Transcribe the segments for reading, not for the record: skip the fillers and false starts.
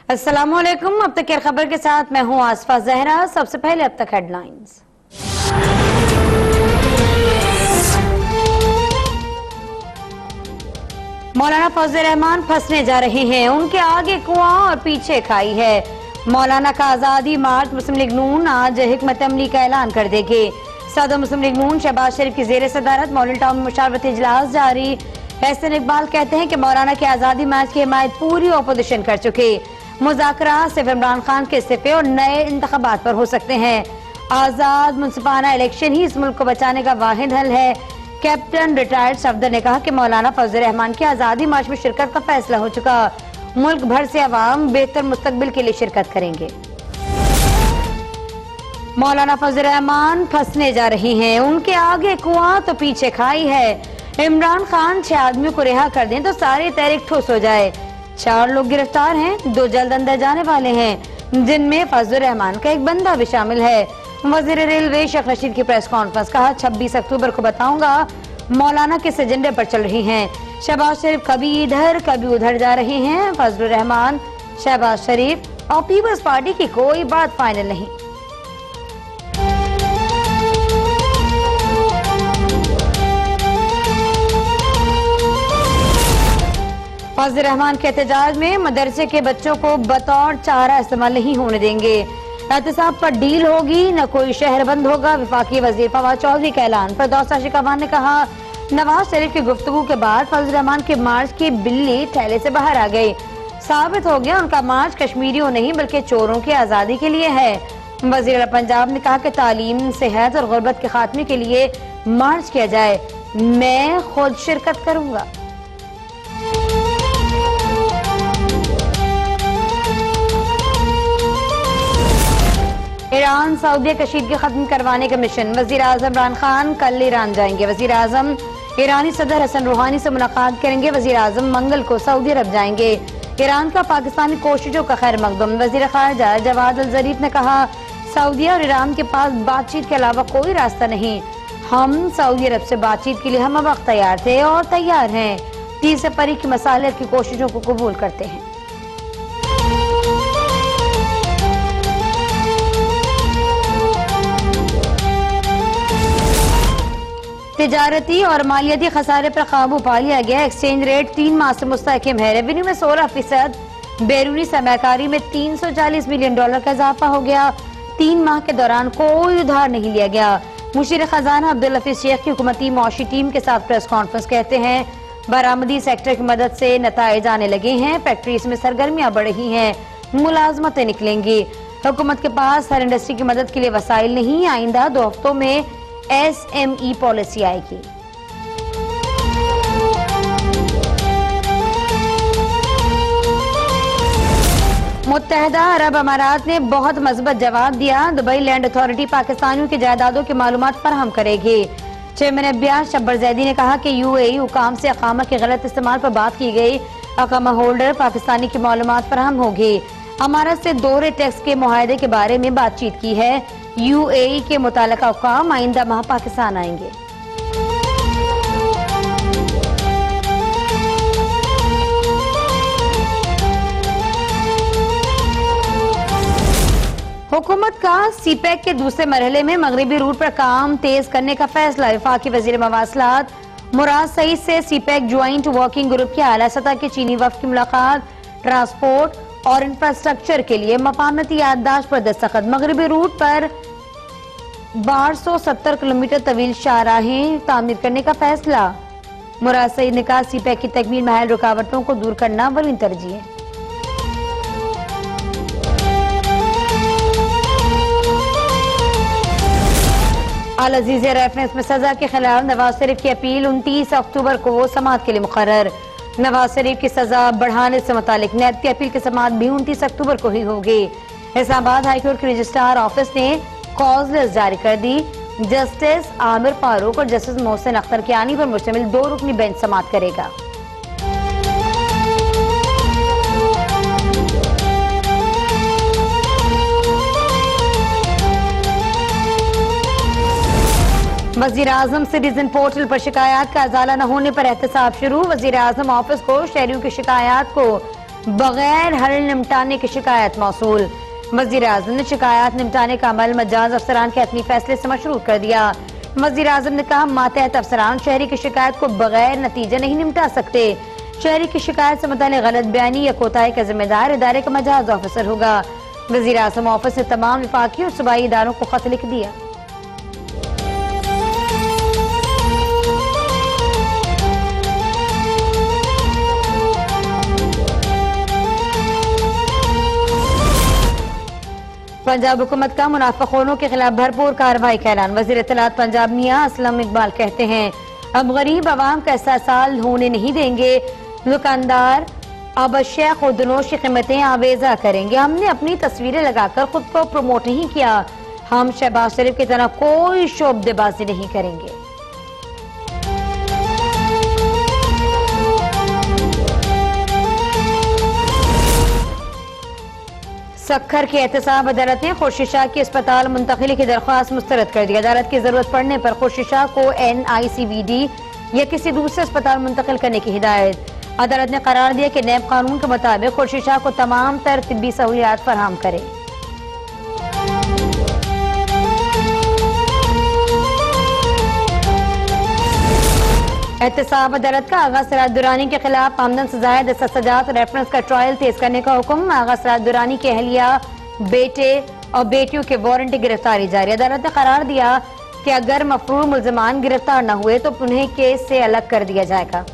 अस्सलामुअलैकुम। अब तक की खबर के साथ मैं हूं आसफा जहरा। सबसे पहले अब तक हेडलाइंस। मौलाना फजल रहमान फंसने जा रहे हैं, उनके आगे कुआं और पीछे खाई है। मौलाना का आजादी मार्च मुस्लिम लीग नून आज हिकमत अमली का ऐलान कर देगी। सदर मुस्लिम लीग नून शहबाज शरीफ की जेर सदारत मौलवी टाउन में मुशावरती इजलास जारी। एहसन इकबाल कहते हैं कि मौलाना के आजादी मार्च की हिमायत पूरी अपोजिशन कर चुकी। मुज़ाकरात सिर्फ इमरान खान के इस्तीफे और नए इंतखाबात पर हो सकते हैं। आजाद मुनसिफाना इलेक्शन ही इस मुल्क को बचाने का वाहिद हल है। कैप्टन रिटायर्ड सफदर ने कहा कि मौलाना फजल रहमान की आजादी मार्च में शिरकत का फैसला हो चुका। मुल्क भर से अवाम बेहतर मुस्तकबिल के लिए शिरकत करेंगे। मौलाना फजल रहमान फंसने जा रहे हैं, उनके आगे कुआं तो पीछे खाई है। इमरान खान 6 आदमियों को रिहा कर दें तो सारी तहरीक ठुस हो जाए। 4 लोग गिरफ्तार हैं, 2 जल्द अंदर जाने वाले हैं, जिनमें फजल रहमान का एक बंदा भी शामिल है। वजीर रेलवे शेख रशीद की प्रेस कॉन्फ्रेंस कहा 26 अक्टूबर को बताऊंगा मौलाना किस एजेंडे पर चल रही हैं। शहबाज शरीफ कभी इधर कभी उधर जा रहे हैं। फजल रहमान, शहबाज शरीफ और पीपल्स पार्टी की कोई बात फाइनल नहीं। फजल रहमान के एहतजाज में मदरसे के बच्चों को बतौर चारा इस्तेमाल नहीं होने देंगे। एहतसाब पर डील होगी, न कोई शहर बंद होगा। वफाकी वजीर फवाद चौधरी का ऐलान। फिरदौस शिकावान ने कहा नवाज शरीफ की गुफ्तगू के बाद फजल रहमान के मार्च की बिल्ली थैले से बाहर आ गई। साबित हो गया उनका मार्च कश्मीरियों नहीं बल्कि चोरों की आजादी के लिए है। वजीर पंजाब ने कहा कि तालीम, सेहत और गुर्बत के खात्मे के लिए मार्च किया जाए। मैं खुद शिरकत करूंगा। ईरान सऊदी कशीदगी खत्म करवाने का मिशन। वजीर आजम इमरान खान कल ईरान जाएंगे। वजीर आजम ईरानी सदर हसन रूहानी से मुलाकात करेंगे। वजीर आजम मंगल को सऊदी अरब जाएंगे। ईरान का पाकिस्तानी कोशिशों का खैर मकदम। वजीर खारजा जवाद अल जरीफ ने कहा सऊदी और ईरान के पास बातचीत के अलावा कोई रास्ता नहीं। हम सऊदी अरब से बातचीत के लिए हम वक्त तैयार थे और तैयार हैं। तीसरे परी की मसालियत की कोशिशों को कबूल करते हैं। तिजारती और मालियाती खसारे पर काबू पा लिया गया। एक्सचेंज रेट 3 माह से मुस्तहकम है। रेवेन्यू में 16%, बैरूनी सरमायाकारी में $340 मिलियन का इजाफा हो गया। 3 माह के दौरान कोई उधार नहीं लिया गया। मुशीर खजाना अब्दुल हफीज शेख की हुकूमती मौशी टीम के साथ प्रेस कॉन्फ्रेंस कहते हैं बरामदी सेक्टर की मदद से नताइज आने लगे हैं। फैक्ट्रीज में सरगर्मियां बढ़ रही हैं, मुलाजमतें निकलेंगी। हुकूमत के पास हर इंडस्ट्री की मदद के लिए वसाइल नहीं। आइंदा 2 हफ्तों में SME पॉलिसी आएगी। मुत्तहदा अरब अमारात ने बहुत मजबूत जवाब दिया। दुबई लैंड अथॉरिटी पाकिस्तानियों की जायदादों की मालूमात फराहम करेगी। चेयरमैन अब्बास शब्बर जैदी ने कहा कि UAE हुकाम से अकामा के गलत इस्तेमाल पर बात की गई। अकामा होल्डर पाकिस्तानी की मालूमात फराहम होगी। अमारत से दोहरे टैक्स के मुआहदे के बारे में बातचीत की है। UAE के मुताल्लिका हुकाम आइंदा माह पाकिस्तान आएंगे। हुकूमत का CPEC के दूसरे मरहले में मगरबी रूट पर काम तेज करने का फैसला। वफाकी वजीर मवासलात मुराद सईद से CPEC ज्वाइंट वर्किंग ग्रुप की आला सतह के चीनी वफ्द की मुलाकात। ट्रांसपोर्ट और इंफ्रास्ट्रक्चर के लिए मकामती याददाश्त पर दस्तखत। मगरबी रूट पर 1270 किलोमीटर तवील शाहराहें तामीर करने का फैसला। मुराद सईद ने कहा CPEC की तकमील महल रुकावटों को दूर करना अव्वल तरजीह है। अल अजीज़िया रेफरेंस में सजा के खिलाफ नवाज शरीफ की अपील 29 अक्टूबर को समाअत के लिए मुकर्रर। नवाज शरीफ की सजा बढ़ाने से मुतालिक नैब की अपील की समाअत भी 29 अक्टूबर को ही होगी। इस्लामाबाद हाईकोर्ट के रजिस्ट्रार ऑफिस ने कॉज लिस्ट जारी कर दी। जस्टिस आमिर फारूक और जस्टिस मोहसिन अख्तर कियानी पर मुश्तमिल 2 रुकनी बेंच समाअत करेगा। वजीर आजम सिटीजन पोर्टल पर शिकायत का अजाला न होने पर एहतसाब शुरू। वजीर आजम ऑफिस को शहरियों की शिकायत को बगैर हल निपटाने की शिकायत मौसूल। वज़ीर-ए-आज़म ने शिकायत निपटाने का अमल मजाज अफसरान के अपनी फैसले से मशरूत कर दिया। वज़ीर-ए-आज़म ने कहा, मातहत अफसरान शहरी की शिकायत को बगैर नतीजे नहीं निपटा सकते। शहरी की शिकायत से मुताल्लिक़ गलत बयानी या कोताही का जिम्मेदार इदारे का मजाज ऑफिसर होगा। वज़ीर-ए-आज़म ऑफिस ने तमाम विफाकी और सूबाई इदारों को खत लिख दिया। पंजाब हुकूमत का मुनाफिकों के खिलाफ भरपूर कार्रवाई का ऐलान। वज़ीर इत्तलात पंजाब मियां असलम इकबाल कहते हैं, अब गरीब आवाम का इस्तेसाल होने नहीं देंगे। दुकानदार अब अशिया खुदनोश की कीमतें आवेजा करेंगे। हमने अपनी तस्वीरें लगाकर खुद को प्रमोट नहीं किया। हम शहबाज शरीफ की तरह कोई शोबदेबाजी नहीं करेंगे। सक्खर की एहतसाब अदालत ने खुर्शीद शाह की अस्पताल मुंतकिली की दरख्वास्त मुस्तरद कर दी। अदालत की जरूरत पड़ने पर खुर्शीद शाह को NICVD या किसी दूसरे अस्पताल मुंतकिल करने की हिदायत। अदालत ने करार दिया कि नैब कानून के मुताबिक खुर्शीद शाह को तमाम तर तिब्बी सहूलियात फराहम करे। एहतसाब अदालत का आगा सराज दुरानी के खिलाफ आमदन से जायद सजात रेफरेंस का ट्रायल तेज करने का हुक्म। आगा सराज दुरानी के अहलिया, बेटे और बेटियों के वारंट की गिरफ्तारी जारी। अदालत ने करार दिया कि अगर मफरूर मुल्ज़िमान गिरफ्तार न हुए तो उन्हें केस से अलग कर दिया जाएगा।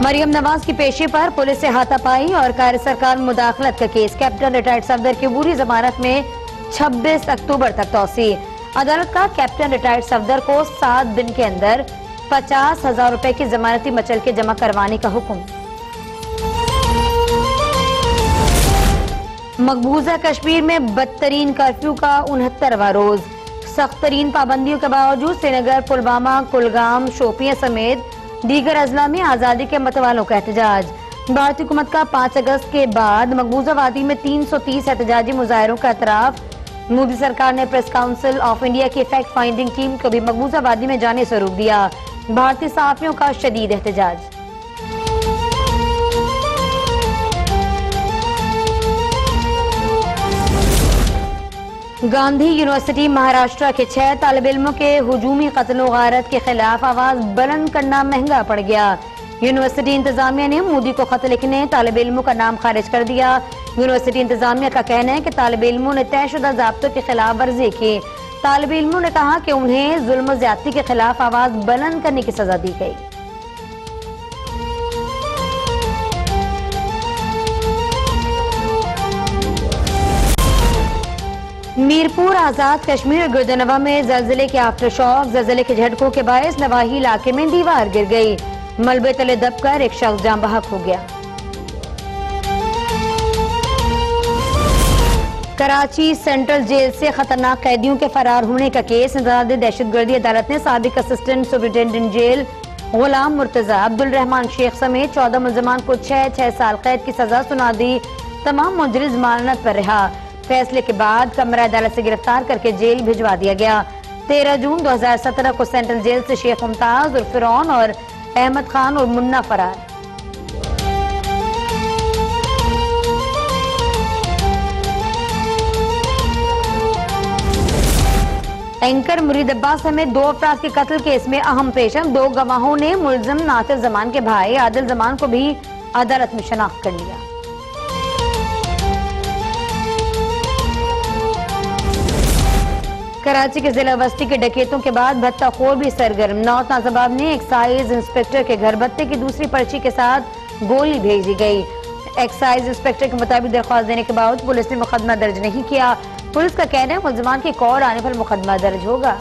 मरियम नवाज की पेशी पर पुलिस से हाथापाई और कार्य सरकार में मुदाखलत का केस। कैप्टन रिटायर्ड सफदर की पूरी जमानत में 26 अक्टूबर तक तौसी। अदालत का कैप्टन रिटायर्ड सफदर को 7 दिन के अंदर 50,000 रुपए की जमानती मचल के जमा करवाने का हुक्म। मकबूजा कश्मीर में बदतरीन कर्फ्यू का 69वां रोज। सख्त तरीन पाबंदियों के बावजूद श्रीनगर, पुलवामा, कुलगाम, शोपियां समेत दीगर अजला में आजादी के मतवालों का एहतजाज। भारतीय हुकूमत का 5 अगस्त के बाद मकबूजा वादी में 330 एहतजाजी मुजाहरों का एतराफ। मोदी सरकार ने प्रेस काउंसिल ऑफ इंडिया की फैक्ट फाइंडिंग टीम को भी मकबूजा वादी में जाने से रोक दिया। भारतीय सहाफियों का शदीद एहतजाज। गांधी यूनिवर्सिटी महाराष्ट्र के 6 तालिब इल्मों के हुजूमी कत्ल व गारत के खिलाफ आवाज बुलंद करना महंगा पड़ गया। यूनिवर्सिटी इंतजामिया ने मोदी को खत लिखने तालिब इल्मों का नाम खारिज कर दिया। यूनिवर्सिटी इंतजामिया का कहना है कि तालिब इल्मों ने तयशुदा ज़ाब्तों की खिलाफ वर्जी की। तालिब इल्मों ने कहा कि उन्हें जुल्म व ज्यादती के खिलाफ आवाज बुलंद करने की सजा दी गई। मीरपुर, आजाद कश्मीर और गुर्दनवा में जल्जले के आफ्टर शॉक। जल्जले के झटकों के बायस नवाही इलाके में दीवार गिर गई। मलबे तले दबकर एक शख्स जान बहक हो गया। कराची सेंट्रल जेल से खतरनाक कैदियों के फरार होने का केस। इंसदाद दहशतगर्दी अदालत ने साबिक असिस्टेंट सुपरिटेंडेंट जेल गुलाम मुर्तजा, अब्दुल रहमान शेख समेत 14 मुल्ज़िमान को 6 साल कैद की सजा सुना दी। तमाम मुजरिम जमानत पर रहा। फैसले के बाद कमरा अदालत से गिरफ्तार करके जेल भिजवा दिया गया। 13 जून 2017 को सेंट्रल जेल से शेख मुमताज और फिरौन और अहमद खान और मुन्ना फरार। एंकर मुरीद अब्बास समेत 2 अफराद के कत्ल केस में अहम पेशम। 2 गवाहों ने मुल्जिम नासिर जमान के भाई आदिल जमान को भी अदालत में शनाख्त कर लिया। कराची के जिला बस्ती के डकैतों के बाद भत्ताखोर भी सरगर्म। नौत नाजबाब ने एक्साइज इंस्पेक्टर के घर भत्ते की दूसरी पर्ची के साथ गोली भेजी गई। एक्साइज इंस्पेक्टर के मुताबिक दरख्वास्त देने के बावजूद पुलिस ने मुकदमा दर्ज नहीं किया। पुलिस का कहना है मुल्जिमान की कॉल आने पर मुकदमा दर्ज होगा।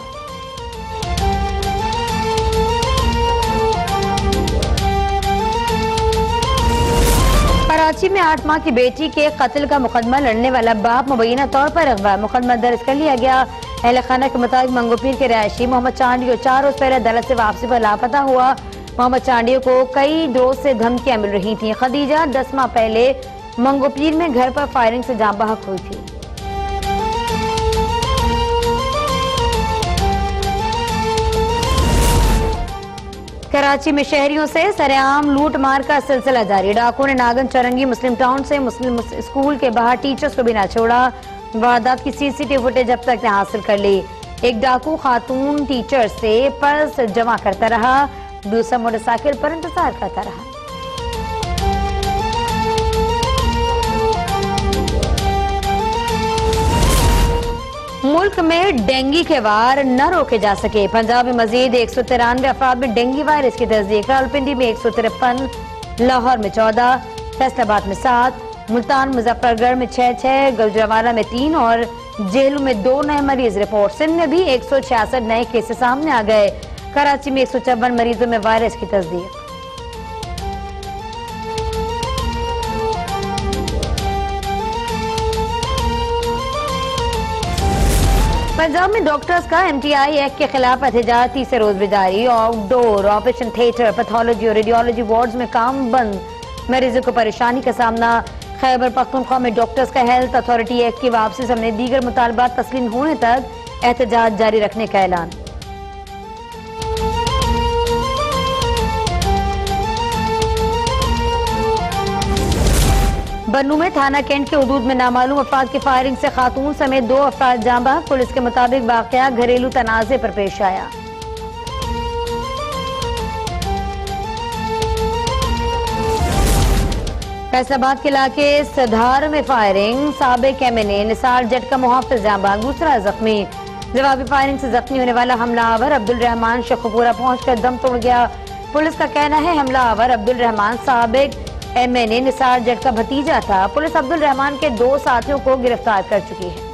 कराची में 8 माह की बेटी के कत्ल का मुकदमा लड़ने वाला बाप मुबैना तौर पर अगवा। मुकदमा दर्ज कर लिया गया। अहले खाना के मुताबिक मंगोपीर के रहायशी मोहम्मद चांडियो 4 रोज पहले अदालत से वापसी पर लापता हुआ। मोहम्मद चांडियो को कई रोज से धमकियां मिल रही थी। खदीजा 10 माह पहले मंगोपीर में घर पर फायरिंग से जान बहक हुई थी। कराची में शहरियों से सरेआम लूट मार का सिलसिला जारी। डाकुओं ने नागन चरंगी मुस्लिम टाउन से मुस्लिम स्कूल के बाहर टीचर्स को भी ना छोड़ा। वारदात की सीसीटीवी फुटेज अब तक ने हासिल कर ली। एक डाकू खातून टीचर से पर्स जमा करता रहा, दूसरा मोटरसाइकिल पर इंतजार करता रहा। मुल्क में डेंगू के वार न रोके जा सके। पंजाब में मजीद 193 अफराद में डेंगू वायरस की तस्दीक। रावलपिंडी में 153, लाहौर में 14, फैसलाबाद में 7, मुल्तान मुजफ्फरगढ़ में 6, गुजरांवाला में 3 और जेलू में 2 नए मरीज रिपोर्ट। सिंध में भी 166 नए केसेस सामने आ गए। कराची में 154 मरीजों में वायरस की तस्दीक। पंजाब में डॉक्टर्स का MTI एक्ट के खिलाफ एहतजाज तीसरे रोज भी जारी। आउटडोर ऑपरेशन थिएटर, पैथोलॉजी और रेडियोलॉजी वार्ड्स में काम बंद। मरीजों को परेशानी का सामना। खैबर पख्तूनख्वा में डॉक्टर्स का हेल्थ अथॉरिटी एक्ट की वापसी समेत दीगर मुतालबात तस्लीम होने तक एहतजाज जारी रखने का ऐलान। बन्नू में थाना कैंट के हुदूद में नामालूम अफराद की फायरिंग से खातून समेत 2 अफराद जाँ बहक। पुलिस के मुताबिक वाकया घरेलू तनाज़े पर पेश आया। फैसलाबाद के इलाके सधार में फायरिंग। साबिक MNA निसार जट का मुहाफिज जाँ बहक, दूसरा जख्मी। जवाबी फायरिंग से जख्मी होने वाला हमलावर अब्दुल रहमान शेखपुरा पहुंचकर दम तोड़ गया। पुलिस का कहना है हमलावर अब्दुल रहमान साबिक MNA निसार जट का भतीजा था। पुलिस अब्दुल रहमान के 2 साथियों को गिरफ्तार कर चुकी है।